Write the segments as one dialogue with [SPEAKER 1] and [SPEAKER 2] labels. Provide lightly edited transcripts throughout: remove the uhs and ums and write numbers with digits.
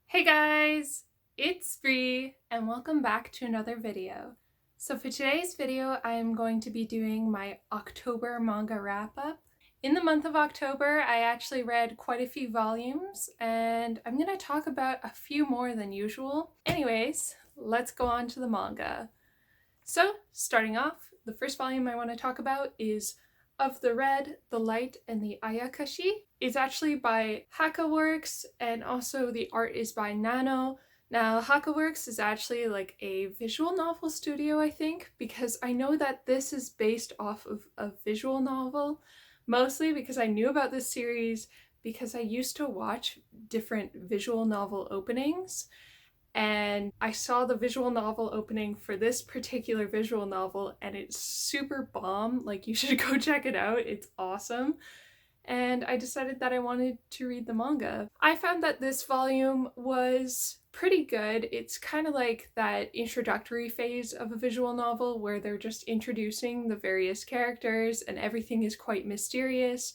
[SPEAKER 1] Hey guys, it's Bree and welcome back to another video. So for today's video, I am going to be doing my October manga wrap-up. In the month of October, I actually read quite a few volumes and I'm going to talk about a few more than usual. Anyways, let's go on to the manga. So starting off, the first volume I want to talk about is Of the Red, the Light, and the Ayakashi. It's actually by Hakaworks, and also the art is by Nano. Now, Hakaworks is actually like a visual novel studio, I think, because I know that this is based off of a visual novel, mostly because I knew about this series because I used to watch different visual novel openings, and I saw the visual novel opening for this particular visual novel and it's super bomb. Like, you should go check it out. It's awesome. And I decided that I wanted to read the manga. I found that this volume was pretty good. It's kind of like that introductory phase of a visual novel where they're just introducing the various characters and everything is quite mysterious.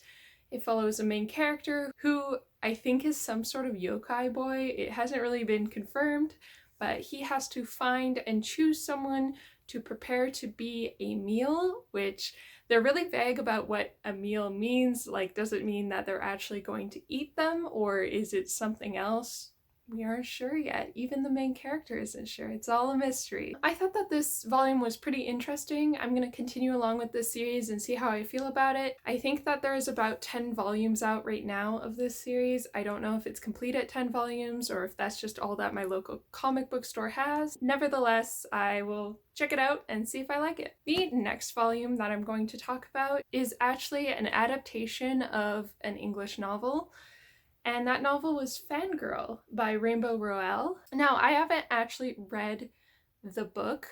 [SPEAKER 1] It follows a main character who I think is some sort of yokai boy. It hasn't really been confirmed, but he has to find and choose someone to prepare to be a meal, which they're really vague about what a meal means. Like, does it mean that they're actually going to eat them, or is it something else? We aren't sure yet. Even the main character isn't sure. It's all a mystery. I thought that this volume was pretty interesting. I'm going to continue along with this series and see how I feel about it. I think that there's about 10 volumes out right now of this series. I don't know if it's complete at 10 volumes or if that's just all that my local comic book store has. Nevertheless, I will check it out and see if I like it. The next volume that I'm going to talk about is actually an adaptation of an English novel. And that novel was Fangirl by Rainbow Rowell. Now, I haven't actually read the book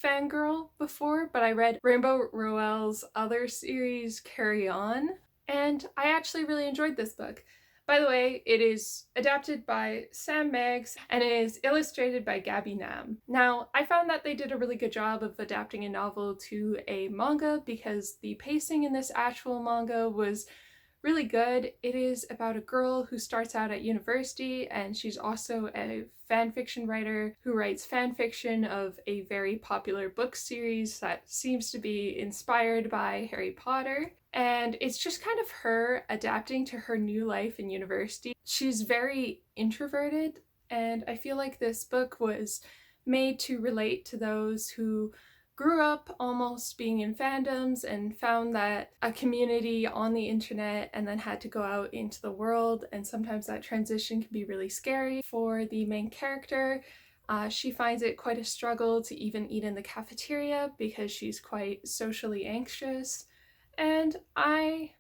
[SPEAKER 1] Fangirl before, but I read Rainbow Rowell's other series, Carry On, and I actually really enjoyed this book. By the way, it is adapted by Sam Meggs and it is illustrated by Gabby Nam. Now, I found that they did a really good job of adapting a novel to a manga because the pacing in this actual manga was really good. It is about a girl who starts out at university and she's also a fan fiction writer who writes fan fiction of a very popular book series that seems to be inspired by Harry Potter. And it's just kind of her adapting to her new life in university. She's very introverted, and I feel like this book was made to relate to those who grew up almost being in fandoms and found that a community on the internet and then had to go out into the world, and sometimes that transition can be really scary for the main character. She finds it quite a struggle to even eat in the cafeteria because she's quite socially anxious, and I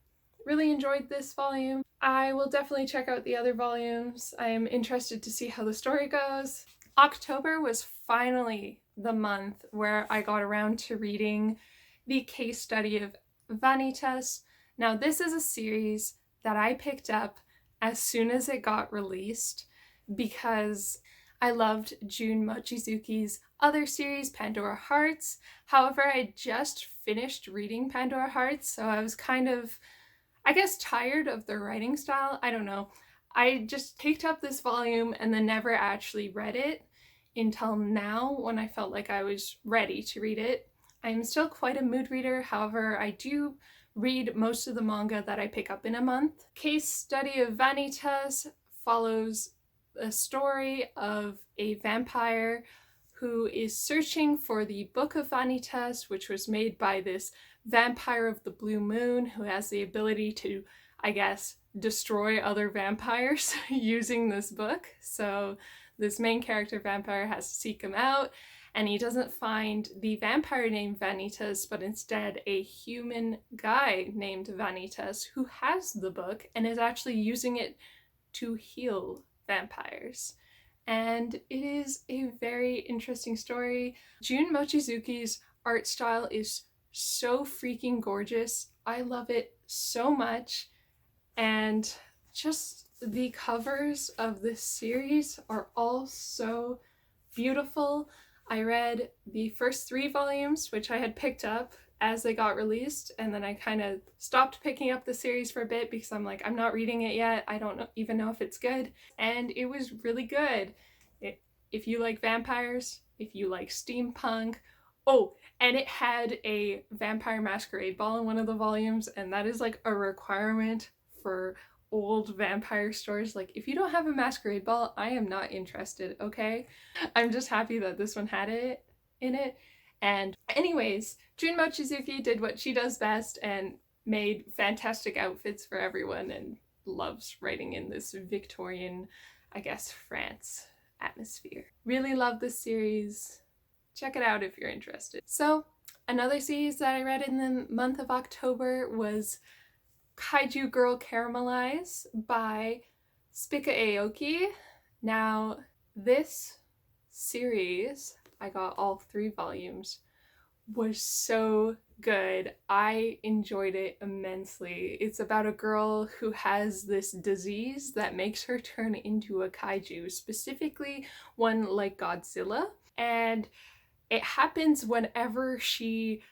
[SPEAKER 1] really enjoyed this volume. I will definitely check out the other volumes. I am interested to see how the story goes. October was finally the month where I got around to reading the case study of Vanitas. Now, this is a series that I picked up as soon as it got released because I loved Jun Mochizuki's other series, Pandora Hearts. However, I just finished reading Pandora Hearts, so I was kind of, I guess, tired of their writing style. I don't know. I just picked up this volume and then never actually read it until now when I felt like I was ready to read it. I'm still quite a mood reader, however, I do read most of the manga that I pick up in a month. Case Study of Vanitas follows a story of a vampire who is searching for the Book of Vanitas, which was made by this vampire of the blue moon who has the ability to, I guess, destroy other vampires using this book. So this main character vampire has to seek him out, and he doesn't find the vampire named Vanitas, but instead a human guy named Vanitas who has the book and is actually using it to heal vampires. And it is a very interesting story. Jun Mochizuki's art style is so freaking gorgeous. I love it so much, and just the covers of this series are all so beautiful. I read the first 3 volumes, which I had picked up as they got released, and then I kind of stopped picking up the series for a bit because I'm like, I'm not reading it yet. I don't even know if it's good. And it was really good. If you like vampires, if you like steampunk, oh, and it had a Vampire Masquerade ball in one of the volumes, and that is like a requirement for old vampire stores. Like, if you don't have a masquerade ball, I am not interested, okay? I'm just happy that this one had it in it. And anyways, Jun Mochizuki did what she does best and made fantastic outfits for everyone and loves writing in this Victorian, I guess, France atmosphere. Really love this series. Check it out if you're interested. So, another series that I read in the month of October was Kaiju Girl Caramelize by Spica Aoki. Now, this series, I got all 3 volumes, was so good. I enjoyed it immensely. It's about a girl who has this disease that makes her turn into a kaiju, specifically one like Godzilla. And it happens whenever she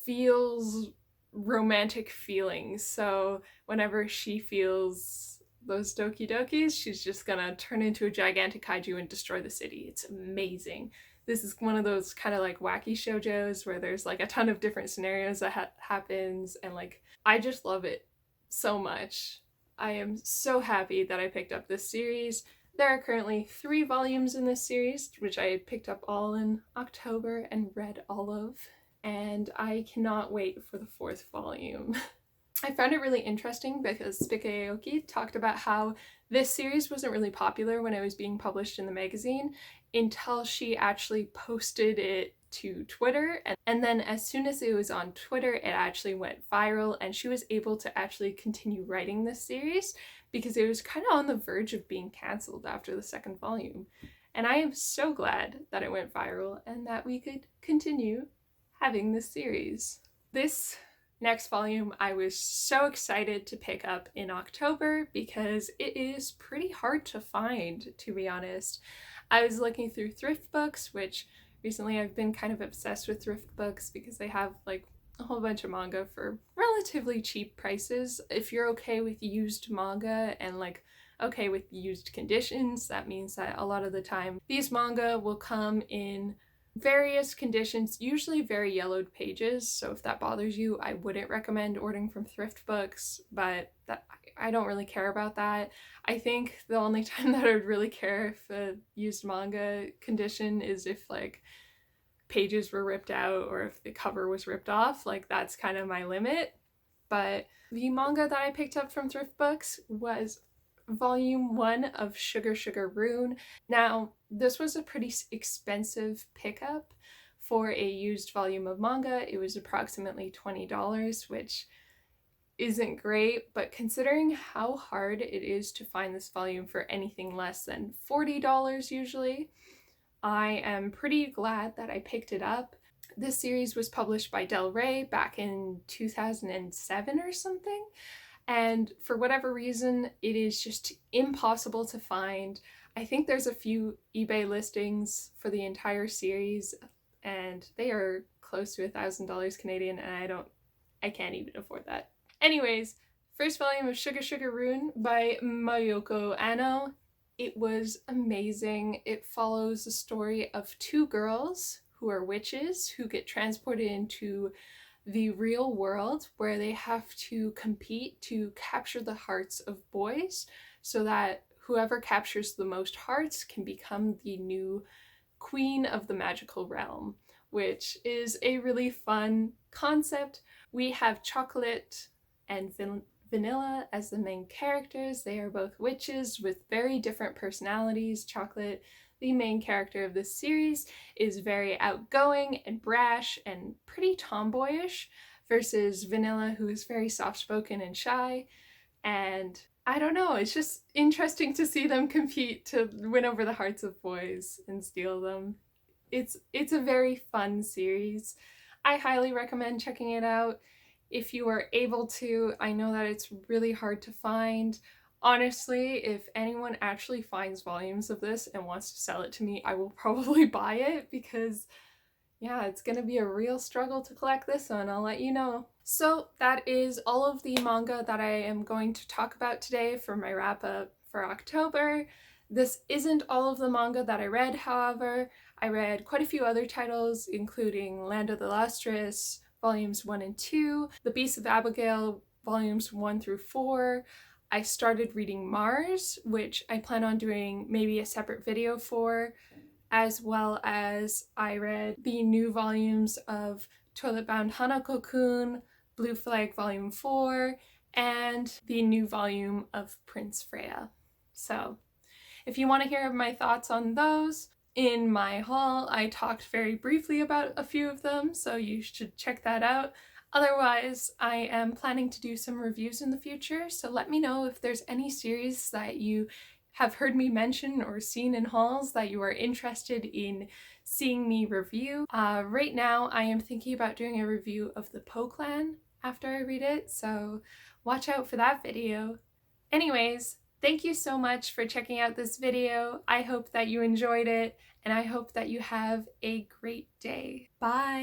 [SPEAKER 1] feels romantic feelings. So whenever she feels those doki dokis, she's just gonna turn into a gigantic kaiju and destroy the city. It's amazing. This is one of those kind of like wacky shoujos where there's like a ton of different scenarios that happens, and like I just love it so much. I am so happy that I picked up this series. There are currently 3 volumes in this series, which I picked up all in October and read all of, and I cannot wait for the 4th volume. I found it really interesting because Spica Aoki talked about how this series wasn't really popular when it was being published in the magazine until she actually posted it to Twitter, and then as soon as it was on Twitter, it actually went viral, and she was able to actually continue writing this series because it was kind of on the verge of being cancelled after the 2nd volume. And I am so glad that it went viral and that we could continue having this series. This next volume I was so excited to pick up in October because it is pretty hard to find, to be honest. I was looking through thrift books, which recently I've been kind of obsessed with thrift books because they have like a whole bunch of manga for relatively cheap prices. If you're okay with used manga and like okay with used conditions, that means that a lot of the time these manga will come in various conditions, usually very yellowed pages, so if that bothers you, I wouldn't recommend ordering from thrift books, but I don't really care about that. I think the only time that I would really care if a used manga condition is if like pages were ripped out or if the cover was ripped off. Like, that's kind of my limit. But the manga that I picked up from thrift books was volume 1 of Sugar Sugar Rune. Now, this was a pretty expensive pickup for a used volume of manga. It was approximately $20, which isn't great, but considering how hard it is to find this volume for anything less than $40 usually, I am pretty glad that I picked it up. This series was published by Del Rey back in 2007 or something, and for whatever reason, it is just impossible to find. I think there's a few eBay listings for the entire series, and they are close to $1,000 Canadian, and I can't even afford that. Anyways, first volume of Sugar Sugar Rune by Mayoko Anno. It was amazing. It follows the story of 2 girls who are witches who get transported into the real world where they have to compete to capture the hearts of boys so that whoever captures the most hearts can become the new queen of the magical realm, which is a really fun concept. We have Chocolate and Vanilla as the main characters. They are both witches with very different personalities. Chocolate, the main character of this series, is very outgoing and brash and pretty tomboyish, versus Vanilla, who is very soft-spoken and shy. And I don't know, it's just interesting to see them compete to win over the hearts of boys and steal them. It's a very fun series. I highly recommend checking it out if you are able to. I know that it's really hard to find. Honestly, if anyone actually finds volumes of this and wants to sell it to me, I will probably buy it because Yeah, it's gonna be a real struggle to collect this one, I'll let you know. So that is all of the manga that I am going to talk about today for my wrap up for October. This isn't all of the manga that I read, however. I read quite a few other titles, including Land of the Lustrous, volumes 1 and 2, The Beasts of Abigail, volumes 1 through 4. I started reading Mars, which I plan on doing maybe a separate video for, as well as I read the new volumes of Toilet Bound Hanako-kun, Blue Flag Volume 4, and the new volume of Prince Freya. So if you want to hear my thoughts on those, in my haul I talked very briefly about a few of them, so you should check that out. Otherwise, I am planning to do some reviews in the future, so let me know if there's any series that you have heard me mention or seen in hauls that you are interested in seeing me review. Right now I am thinking about doing a review of the Po Clan after I read it, so watch out for that video. Anyways, thank you so much for checking out this video. I hope that you enjoyed it, and I hope that you have a great day. Bye!